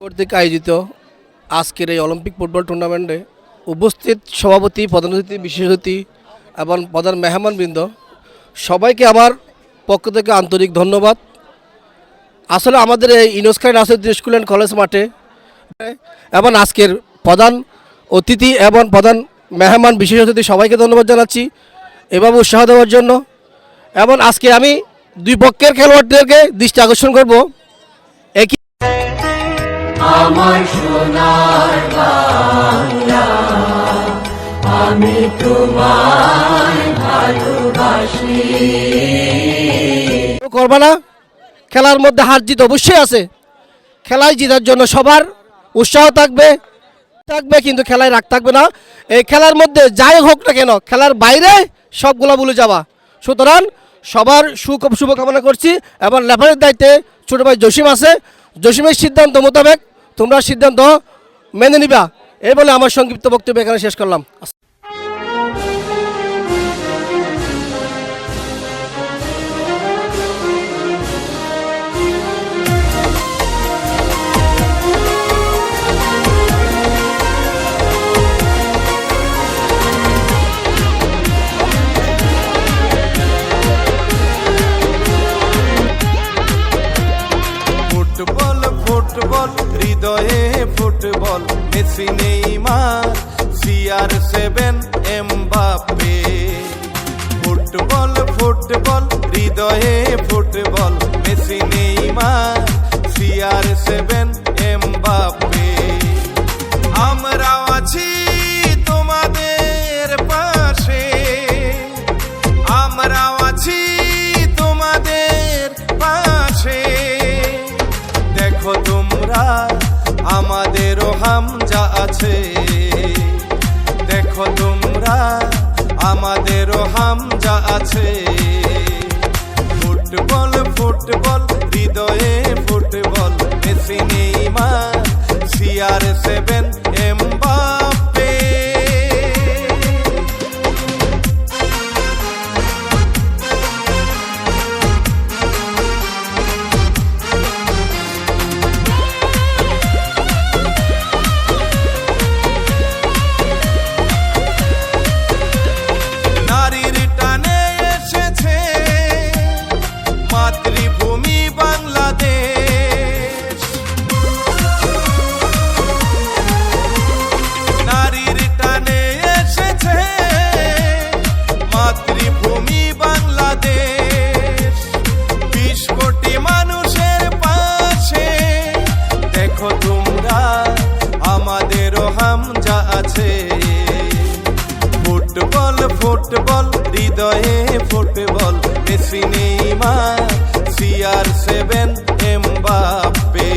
কর্তৃক আয়োজিত আজকের এই অলিম্পিক ফুটবল টুর্নামেন্টে উপস্থিত সভাপতি, প্রধান অতিথি, বিশেষ অতিথি এবং প্রধান মেহমানবৃন্দ সবাইকে আমার পক্ষ থেকে আন্তরিক ধন্যবাদ। আসলে আমাদের এই ইনোস্কাই নাসিরউদ্দিন স্কুল অ্যান্ড কলেজ মাঠে এবং আজকের প্রধান অতিথি এবং প্রধান মেহমান, বিশেষ অতিথি সবাইকে ধন্যবাদ জানাচ্ছি এভাবে উৎসাহ দেওয়ার জন্য। এবং আজকে আমি দুই পক্ষের খেলোয়াড়দেরকে দৃষ্টি আকর্ষণ করব। একই আমার সোনার বাংলা, আমি তোমায় ভালোবাসি। করবা না, খেলার মধ্যে হার জিত অবশ্যই আছে। খেলায় জেতার জন্য সবার উৎসাহ থাকবে, কিন্তু খেলায় রাগ থাকবে না। এই খেলার মধ্যে যাই হোক না কেন, খেলার বাইরে সবগুলা ভুলে যাওয়া। সুতরাং সবার শুভকামনা করছি এবং লেফারির দায়িত্বে ছোটো ভাই জসিম আছে। জসিমের সিদ্ধান্ত মোতাবেক তোমরা সিদ্ধান্ত মেনে নিবা, এই বলে আমার সংক্ষিপ্ত বক্তব্য এখানে শেষ করলাম। ফুটবল ফুটবল হৃদয়ে football, Messi Neymar CR7 Mbappe. Football football হৃদয়ে football, Messi Neymar CR7 Mbappe. আমরাও আছি তোমাদের পাশে, আমরাও আছি তোমাদের পাশে। দেখো তোমরা আমাদেরও হামজা আছে, দেখো তোমরা আমাদেরও হামজা আছে। ফুটবল ফুটবল হৃদয়ে football, Messi Neymar CR7 Mbappe. নারীর টানে এসেছে মাতৃভূমি বাংলাদেশ, নারীর টানে এসেছে মাতৃভূমি বাংলাদেশ। 20 কোটি মানুষের পাশে, দেখো তোমরা আমাদেরও হামজা আছে। ফুটবল ফুটবল হৃদয়ে football, Messi Neymar CR7 Mbappe.